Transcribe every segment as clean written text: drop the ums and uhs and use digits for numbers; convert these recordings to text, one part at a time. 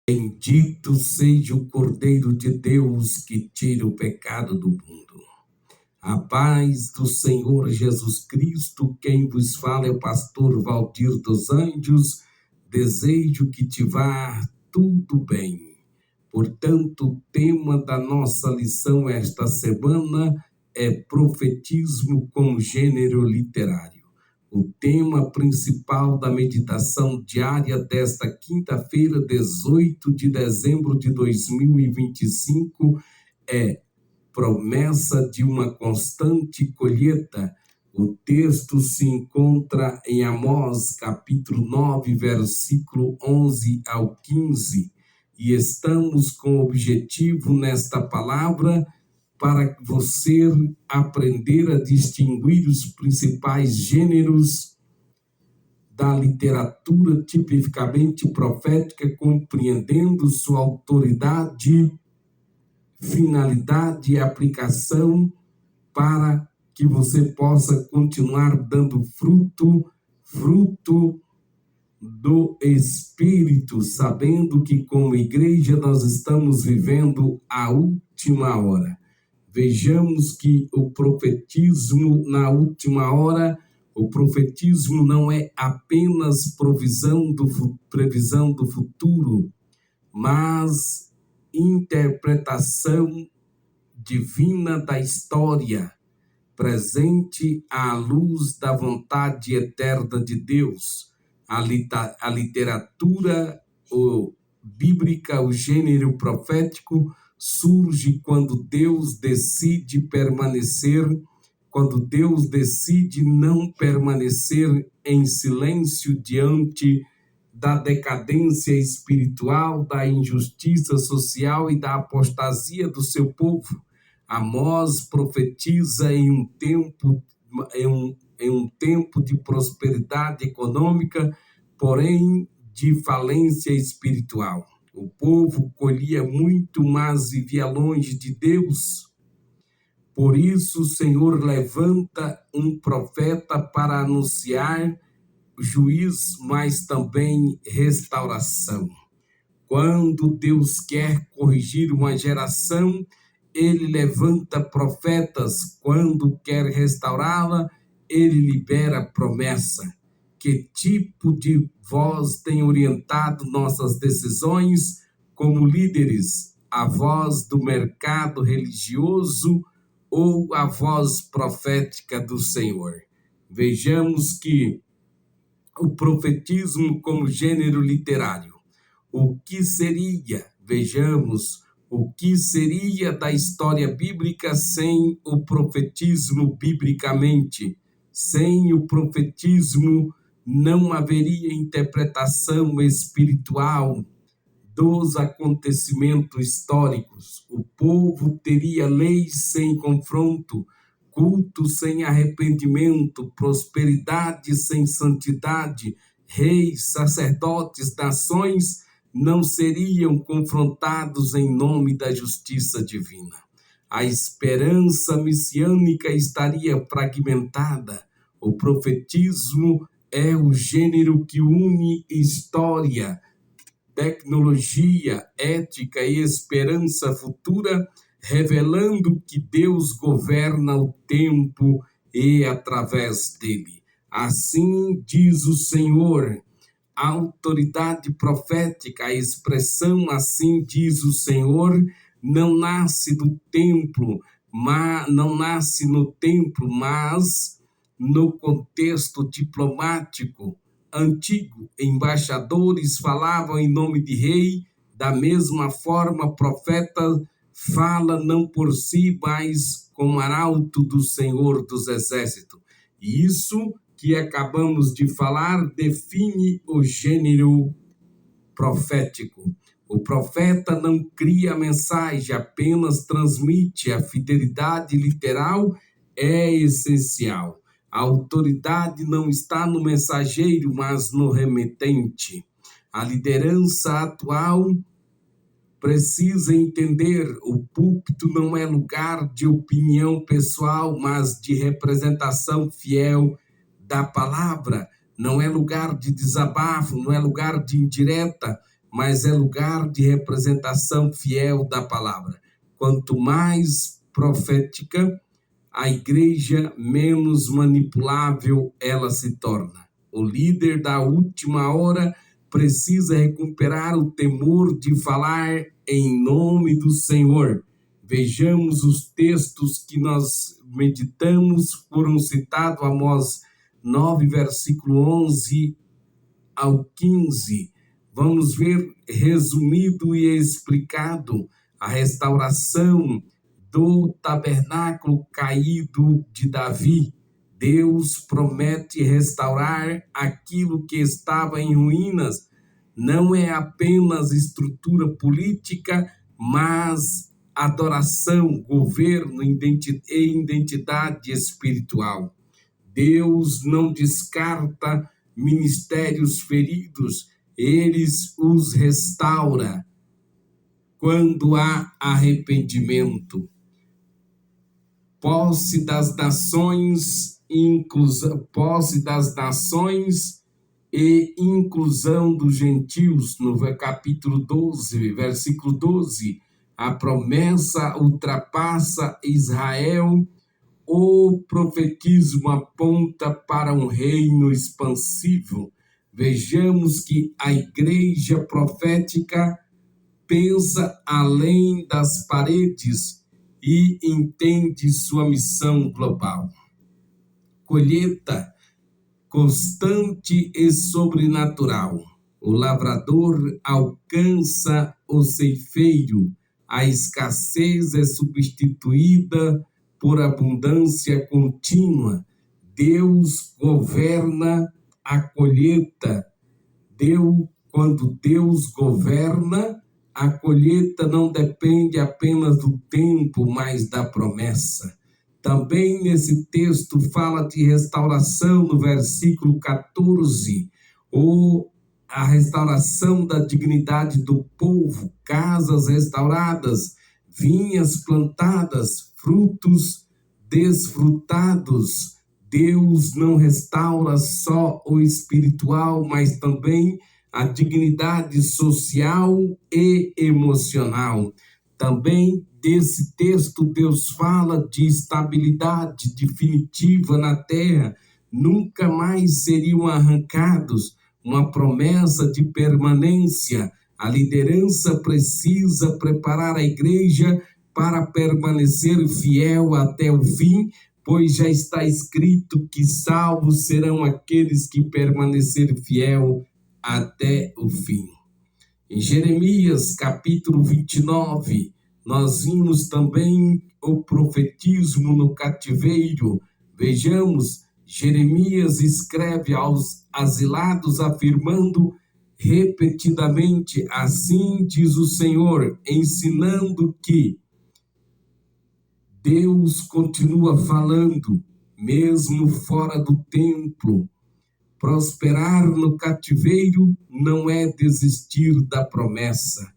Bendito seja o Cordeiro de Deus que tira o pecado do mundo. A paz do Senhor Jesus Cristo, quem vos fala é o pastor Valdir dos Anjos. Desejo que te vá tudo bem. Portanto, o tema da nossa lição esta semana é profetismo como gênero literário. O tema principal da meditação diária desta quinta-feira, 18 de dezembro de 2025, é promessa de uma constante colheita. O texto se encontra em Amós, capítulo 9, versículo 11 ao 15, e estamos com o objetivo nesta palavra para você aprender a distinguir os principais gêneros da literatura tipicamente profética, compreendendo sua autoridade, finalidade e aplicação, para que você possa continuar dando fruto do Espírito, sabendo que como igreja nós estamos vivendo a última hora. Vejamos que o profetismo na última hora, o profetismo não é apenas previsão do futuro, mas interpretação divina da história, presente à luz da vontade eterna de Deus. A literatura bíblica, o gênero profético, surge quando Deus decide permanecer, quando Deus decide não permanecer em silêncio diante da decadência espiritual, da injustiça social e da apostasia do seu povo. Amós profetiza em um tempo de prosperidade econômica, porém de falência espiritual. O povo colhia muito, mas vivia longe de Deus. Por isso o Senhor levanta um profeta para anunciar juízo, mas também restauração. Quando Deus quer corrigir uma geração, ele levanta profetas. Quando quer restaurá-la, ele libera promessa. Que tipo de voz tem orientado nossas decisões como líderes? A voz do mercado religioso ou a voz profética do Senhor? Vejamos que o profetismo como gênero literário. O que seria, vejamos, o que seria da história bíblica sem o profetismo biblicamente? Sem o profetismo não haveria interpretação espiritual dos acontecimentos históricos. O povo teria leis sem confronto, culto sem arrependimento, prosperidade sem santidade, reis, sacerdotes, nações não seriam confrontados em nome da justiça divina. A esperança messiânica estaria fragmentada. O profetismo é o gênero que une história, tecnologia, ética e esperança futura, revelando que Deus governa o tempo e através dele. Assim diz o Senhor. A autoridade profética, a expressão assim diz o Senhor, não nasce do templo, não nasce no templo, mas no contexto diplomático antigo. Embaixadores falavam em nome de rei, da mesma forma profeta fala não por si, mas como arauto do Senhor dos Exércitos. E isso que acabamos de falar define o gênero profético. O profeta não cria mensagem, apenas transmite. A fidelidade literal é essencial. A autoridade não está no mensageiro, mas no remetente. A liderança atual precisa entender: o púlpito não é lugar de opinião pessoal, mas de representação fiel da palavra. Não é lugar de desabafo, não é lugar de indireta, mas é lugar de representação fiel da palavra. Quanto mais profética a igreja, menos manipulável ela se torna. O líder da última hora precisa recuperar o temor de falar em nome do Senhor. Vejamos os textos que nós meditamos, foram citados, Amós 9, versículo 11 ao 15. Vamos ver resumido e explicado a restauração do tabernáculo caído de Davi. Deus promete restaurar aquilo que estava em ruínas. Não é apenas estrutura política, mas adoração, governo e identidade espiritual. Deus não descarta ministérios feridos, ele os restaura quando há arrependimento. Posse das nações e inclusão dos gentios, no capítulo 12, versículo 12, a promessa ultrapassa Israel. O profetismo aponta para um reino expansivo. Vejamos que a igreja profética pensa além das paredes e entende sua missão global. Colheita constante e sobrenatural. O lavrador alcança o ceifeiro. A escassez é substituída por abundância contínua. Deus governa a colheita. Quando Deus governa, a colheita não depende apenas do tempo, mas da promessa. Também nesse texto fala de restauração no versículo 14, ou a restauração da dignidade do povo, casas restauradas, vinhas plantadas, frutos desfrutados. Deus não restaura só o espiritual, mas também a dignidade social e emocional. Também desse texto Deus fala de estabilidade definitiva na terra, nunca mais seriam arrancados, uma promessa de permanência. A liderança precisa preparar a igreja para permanecer fiel até o fim, pois já está escrito que salvos serão aqueles que permanecerem fiel até o fim. Em Jeremias, capítulo 29, nós vimos também o profetismo no cativeiro. Vejamos, Jeremias escreve aos asilados afirmando repetidamente: assim diz o Senhor, ensinando que Deus continua falando, mesmo fora do templo. Prosperar no cativeiro não é desistir da promessa.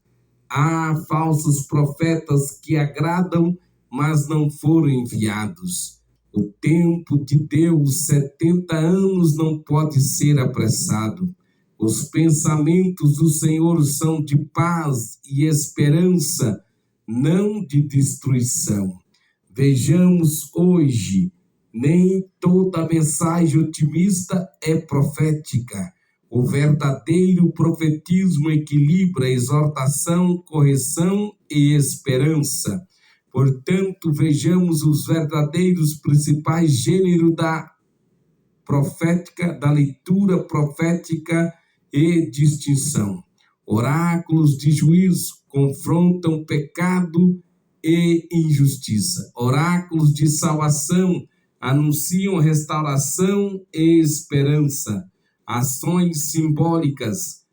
Há falsos profetas que agradam, mas não foram enviados. O tempo de Deus, 70 anos, não pode ser apressado. Os pensamentos do Senhor são de paz e esperança, não de destruição. Vejamos hoje, nem toda mensagem otimista é profética. O verdadeiro profetismo equilibra exortação, correção e esperança. Portanto, vejamos os verdadeiros principais gêneros da leitura profética e distinção. Oráculos de juízo confrontam pecado e injustiça. Oráculos de salvação anunciam restauração e esperança. Ações simbólicas,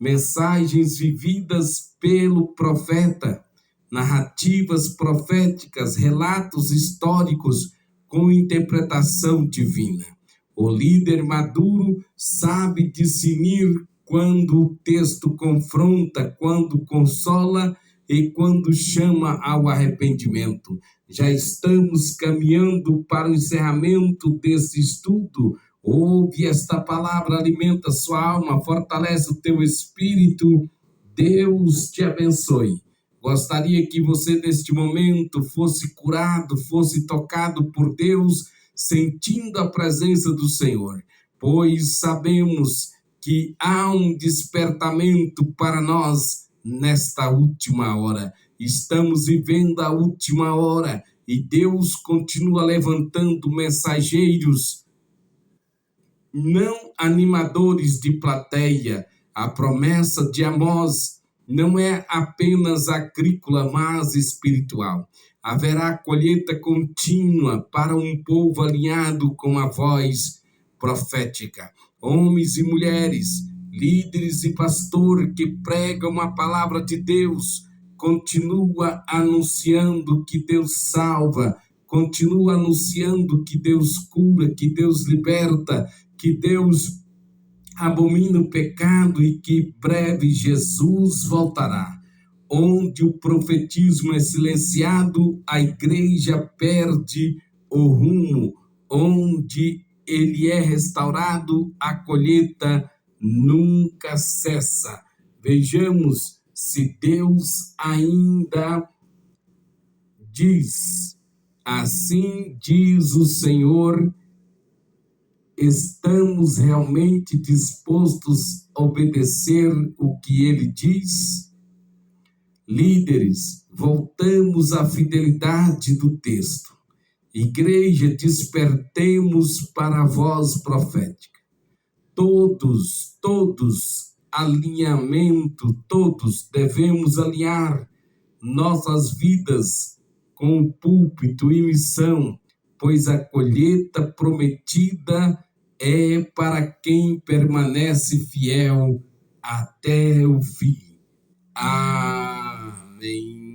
mensagens vividas pelo profeta, narrativas proféticas, relatos históricos com interpretação divina. O líder maduro sabe discernir quando o texto confronta, quando consola e quando chama ao arrependimento. Já estamos caminhando para o encerramento desse estudo. Ouve esta palavra, alimenta sua alma, fortalece o teu espírito Deus te abençoe. Gostaria que você, neste momento, fosse curado, fosse tocado por Deus, sentindo a presença do Senhor, pois sabemos que há um despertamento para nós nesta última hora. Estamos vivendo a última hora e Deus continua levantando mensageiros, não animadores de plateia. A promessa de Amós não é apenas agrícola, mas espiritual. Haverá colheita contínua para um povo alinhado com a voz profética. Homens e mulheres, líderes e pastor que pregam a palavra de Deus, continua anunciando que Deus salva, continua anunciando que Deus cura, que Deus liberta, que Deus abomina o pecado e que breve Jesus voltará. Onde o profetismo é silenciado, a igreja perde o rumo. Onde ele é restaurado, a colheita nunca cessa. Vejamos se Deus ainda diz: assim diz o Senhor. Estamos realmente dispostos a obedecer o que ele diz? Líderes, voltamos à fidelidade do texto. Igreja, despertemos para a voz profética. Todos, alinhamento, todos devemos alinhar nossas vidas com o púlpito e missão, pois a colheita prometida é para quem permanece fiel até o fim. Amém.